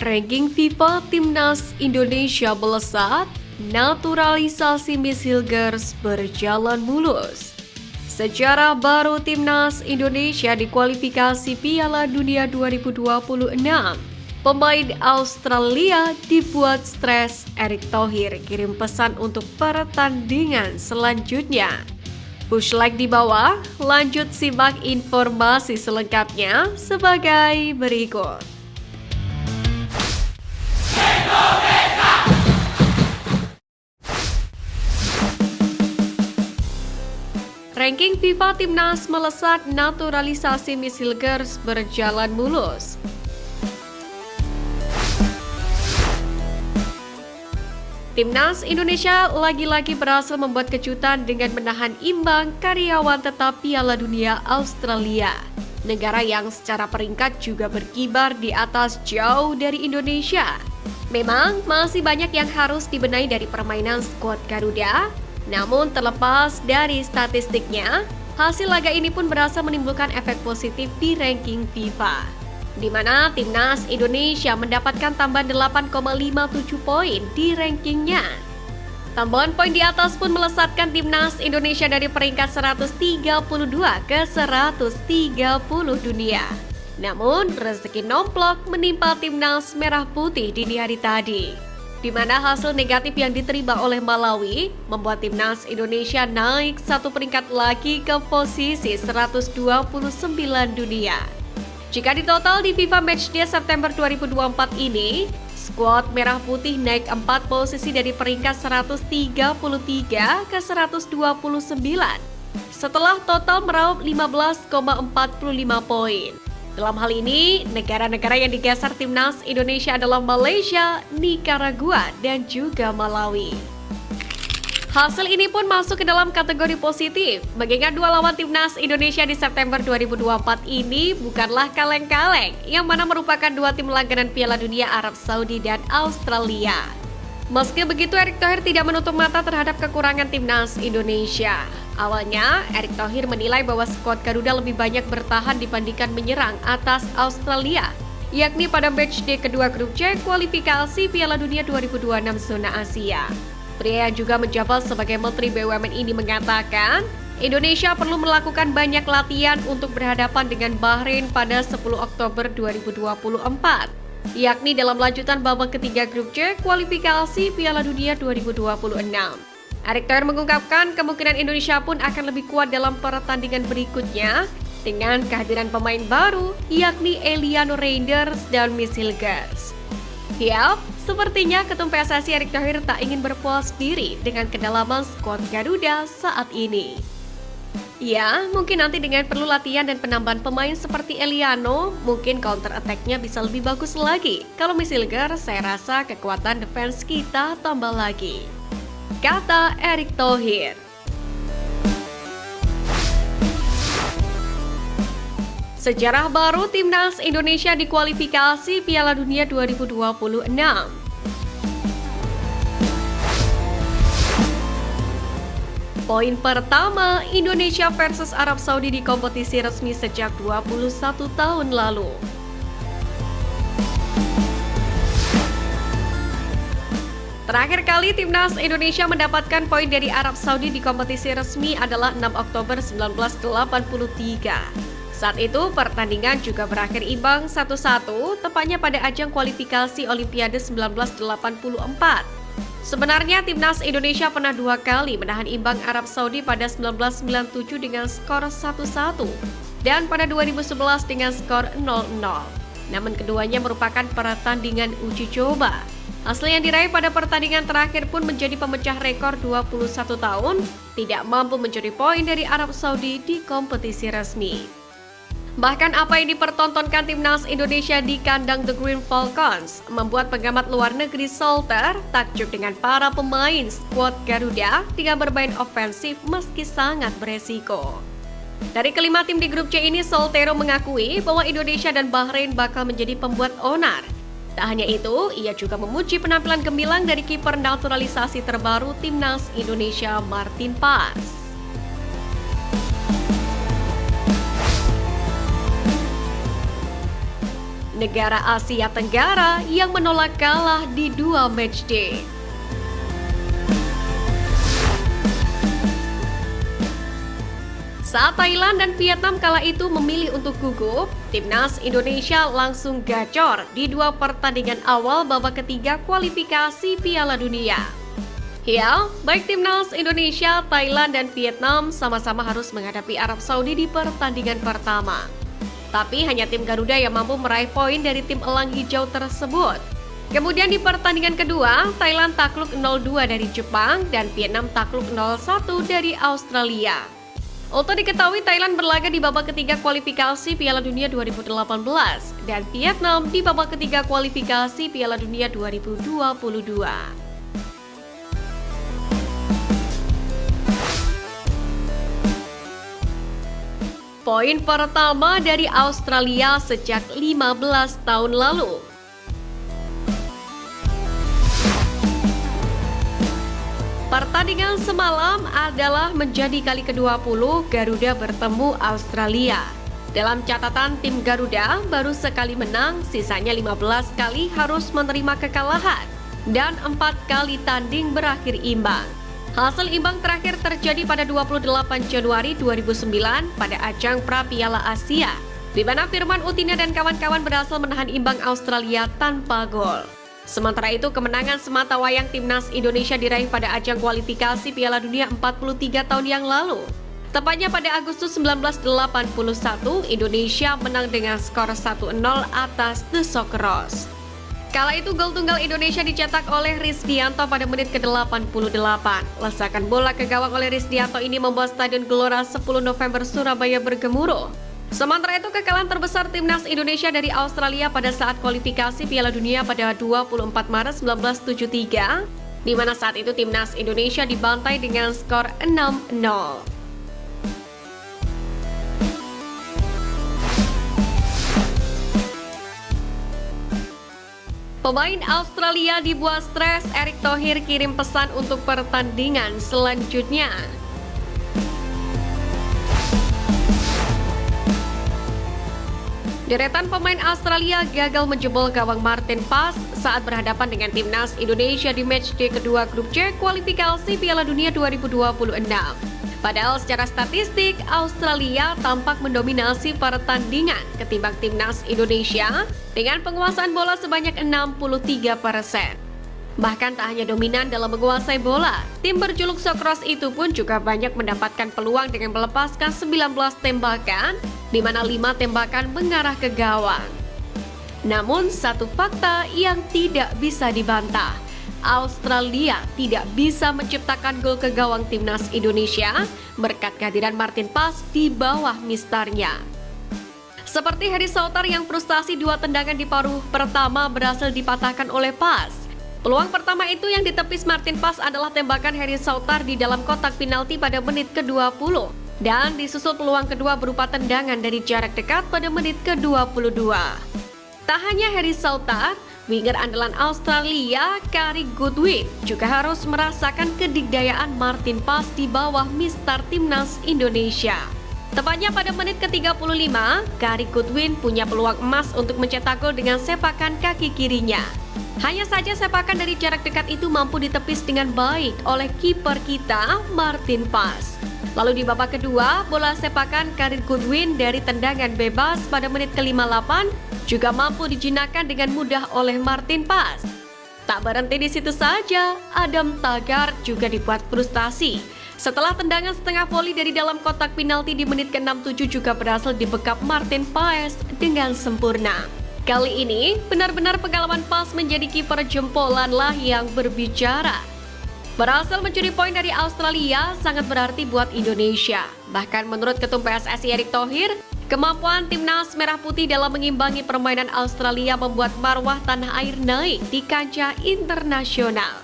Ranking FIFA Timnas Indonesia melesat, naturalisasi Miss Hilgers berjalan mulus. Sejarah baru Timnas Indonesia di kualifikasi Piala Dunia 2026. Pemain Australia dibuat stres, Erick Thohir kirim pesan untuk pertandingan selanjutnya. Push like di bawah, lanjut simak informasi selengkapnya sebagai berikut. Ranking FIFA Timnas melesat, naturalisasi Miss Hilgers berjalan mulus. Timnas Indonesia lagi-lagi berhasil membuat kejutan dengan menahan imbang karyawan tetap Piala Dunia Australia. Negara yang secara peringkat juga berkibar di atas jauh dari Indonesia. Memang masih banyak yang harus dibenahi dari permainan skuad Garuda, namun terlepas dari statistiknya, hasil laga ini pun berhasil menimbulkan efek positif di ranking FIFA, di mana Timnas Indonesia mendapatkan tambahan 8,57 poin di rankingnya. Tambahan poin di atas pun melesatkan Timnas Indonesia dari peringkat 132 ke 130 dunia. Namun, rezeki nomplok menimpa Timnas Merah Putih dini hari tadi, di mana hasil negatif yang diterima oleh Malawi membuat Timnas Indonesia naik satu peringkat lagi ke posisi 129 dunia. Jika ditotal di FIFA Matchday September 2024 ini, skuad Merah Putih naik 4 posisi dari peringkat 133 ke 129 setelah total meraup 15,45 poin. Dalam hal ini, negara-negara yang digeser Timnas Indonesia adalah Malaysia, Nicaragua, dan juga Malawi. Hasil ini pun masuk ke dalam kategori positif, mengingat dua lawan Timnas Indonesia di September 2024 ini bukanlah kaleng-kaleng, yang mana merupakan dua tim langganan Piala Dunia Arab Saudi dan Australia. Meski begitu, Erick Thohir tidak menutup mata terhadap kekurangan Timnas Indonesia. Awalnya, Erick Thohir menilai bahwa skuad Garuda lebih banyak bertahan dibandingkan menyerang atas Australia, yakni pada matchday kedua grup C kualifikasi Piala Dunia 2026 zona Asia. Pria yang juga menjabat sebagai Menteri BUMN ini mengatakan, Indonesia perlu melakukan banyak latihan untuk berhadapan dengan Bahrain pada 10 Oktober 2024, yakni dalam lanjutan babak ketiga grup C kualifikasi Piala Dunia 2026. Erick Thohir mengungkapkan kemungkinan Indonesia pun akan lebih kuat dalam pertandingan berikutnya dengan kehadiran pemain baru, yakni Eliano Reinders dan Miss Hilgers. Yap, sepertinya Ketum PSSI Erick Thohir tak ingin berpuas diri dengan kedalaman skuad Garuda saat ini. Ya, mungkin nanti dengan perlu latihan dan penambahan pemain seperti Eliano, mungkin counter attack-nya bisa lebih bagus lagi. Kalau Miss Hilgers, saya rasa kekuatan defense kita tambah lagi, kata Erick Thohir. Sejarah baru Timnas Indonesia di kualifikasi Piala Dunia 2026. Poin pertama, Indonesia versus Arab Saudi di kompetisi resmi sejak 21 tahun lalu. Terakhir kali Timnas Indonesia mendapatkan poin dari Arab Saudi di kompetisi resmi adalah 6 Oktober 1983. Saat itu pertandingan juga berakhir imbang 1-1, tepatnya pada ajang kualifikasi Olimpiade 1984. Sebenarnya Timnas Indonesia pernah dua kali menahan imbang Arab Saudi pada 1997 dengan skor 1-1 dan pada 2011 dengan skor 0-0. Namun keduanya merupakan pertandingan uji coba. Hasil yang diraih pada pertandingan terakhir pun menjadi pemecah rekor 21 tahun tidak mampu mencuri poin dari Arab Saudi di kompetisi resmi. Bahkan apa yang dipertontonkan Timnas Indonesia di kandang The Green Falcons membuat pengamat luar negeri Salter takjub dengan para pemain skuad Garuda dengan bermain ofensif meski sangat beresiko. Dari kelima tim di grup C ini, Soltero mengakui bahwa Indonesia dan Bahrain bakal menjadi pembuat onar. Tak hanya itu, ia juga memuji penampilan gemilang dari kiper naturalisasi terbaru Timnas Indonesia, Martin Paes. negara Asia Tenggara yang menolak kalah di 2 matchday. Saat Thailand dan Vietnam kala itu memilih untuk gugup, timnas Indonesia langsung gacor di 2 pertandingan awal babak ketiga kualifikasi Piala Dunia. Ya, baik timnas Indonesia, Thailand, dan Vietnam sama-sama harus menghadapi Arab Saudi di pertandingan pertama. Tapi hanya tim Garuda yang mampu meraih poin dari tim elang hijau tersebut. Kemudian di pertandingan kedua, Thailand takluk 0-2 dari Jepang dan Vietnam takluk 0-1 dari Australia. Untuk diketahui, Thailand berlaga di babak ketiga kualifikasi Piala Dunia 2018 dan Vietnam di babak ketiga kualifikasi Piala Dunia 2022. Poin pertama dari Australia sejak 15 tahun lalu. Pertandingan semalam adalah menjadi kali ke-20 Garuda bertemu Australia. Dalam catatan tim Garuda baru sekali menang, sisanya 15 kali harus menerima kekalahan dan 4 kali tanding berakhir imbang. Hasil imbang terakhir terjadi pada 28 Januari 2009 pada ajang Pra Piala Asia, di mana Firman Utina dan kawan-kawan berhasil menahan imbang Australia tanpa gol. Sementara itu, kemenangan semata wayang timnas Indonesia diraih pada ajang kualifikasi Piala Dunia 43 tahun yang lalu. Tepatnya pada Agustus 1981, Indonesia menang dengan skor 1-0 atas The Socceroos. Kala itu gol tunggal Indonesia dicetak oleh Risdianto pada menit ke-88. Lesakan bola ke gawang oleh Risdianto ini membuat Stadion Gelora 10 November Surabaya bergemuruh. Sementara itu, kekalahan terbesar timnas Indonesia dari Australia pada saat kualifikasi Piala Dunia pada 24 Maret 1973, di mana saat itu timnas Indonesia dibantai dengan skor 6-0. Pemain Australia dibuat stres, Erick Thohir kirim pesan untuk pertandingan selanjutnya. Deretan pemain Australia gagal menjebol gawang Martin Paes saat berhadapan dengan timnas Indonesia di matchday kedua grup C kualifikasi Piala Dunia 2026. Padahal secara statistik, Australia tampak mendominasi pertandingan ketimbang timnas Indonesia dengan penguasaan bola sebanyak 63%. Bahkan tak hanya dominan dalam menguasai bola, tim berjuluk Socceroos itu pun juga banyak mendapatkan peluang dengan melepaskan 19 tembakan, di mana 5 tembakan mengarah ke gawang. Namun satu fakta yang tidak bisa dibantah, Australia tidak bisa menciptakan gol ke gawang timnas Indonesia berkat kehadiran Martin Paes di bawah mistarnya. Seperti Harry Souttar yang frustasi 2 tendangan di paruh pertama berhasil dipatahkan oleh Paes. Peluang pertama itu yang ditepis Martin Paes adalah tembakan Harry Souttar di dalam kotak penalti pada menit ke-20 dan disusul peluang kedua berupa tendangan dari jarak dekat pada menit ke-22. Tak hanya Harry Souttar, winger andalan Australia, Gary Goodwin juga harus merasakan kedikdayaan Martin Paes di bawah mistar timnas Indonesia. Tepatnya pada menit ke-35, Gary Goodwin punya peluang emas untuk mencetak gol dengan sepakan kaki kirinya. Hanya saja sepakan dari jarak dekat itu mampu ditepis dengan baik oleh kiper kita, Martin Paes. Lalu di babak kedua, bola sepakan Gary Goodwin dari tendangan bebas pada menit ke-58 juga mampu dijinakkan dengan mudah oleh Martin Paes. Tak berhenti di situ saja, Adam Taggart juga dibuat frustasi. Setelah tendangan setengah voli dari dalam kotak penalti di menit ke-67 juga berhasil dibekap Martin Paes dengan sempurna. Kali ini, benar-benar pengalaman Paes menjadi kiper jempolanlah yang berbicara. Berhasil mencuri poin dari Australia sangat berarti buat Indonesia. Bahkan menurut Ketum PSSI Erick Thohir, kemampuan timnas Merah Putih dalam mengimbangi permainan Australia membuat marwah tanah air naik di kancah internasional.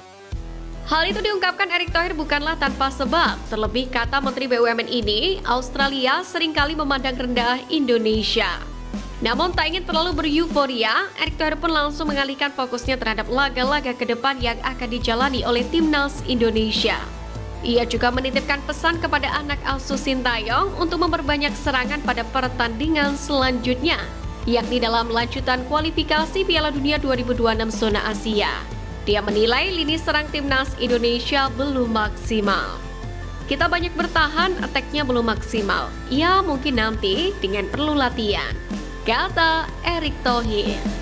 Hal itu diungkapkan Erick Thohir bukanlah tanpa sebab. Terlebih kata Menteri BUMN ini, Australia seringkali memandang rendah Indonesia. Namun tak ingin terlalu bereuforia, Erick Thohir pun langsung mengalihkan fokusnya terhadap laga-laga ke depan yang akan dijalani oleh timnas Indonesia. Ia juga menitipkan pesan kepada anak asuh Sintayong untuk memperbanyak serangan pada pertandingan selanjutnya. yakni dalam lanjutan kualifikasi Piala Dunia 2026 zona Asia. Dia menilai lini serang timnas Indonesia belum maksimal. Kita banyak bertahan, attack-nya belum maksimal. Ya mungkin nanti dengan perlu latihan, kata Erick Thohir.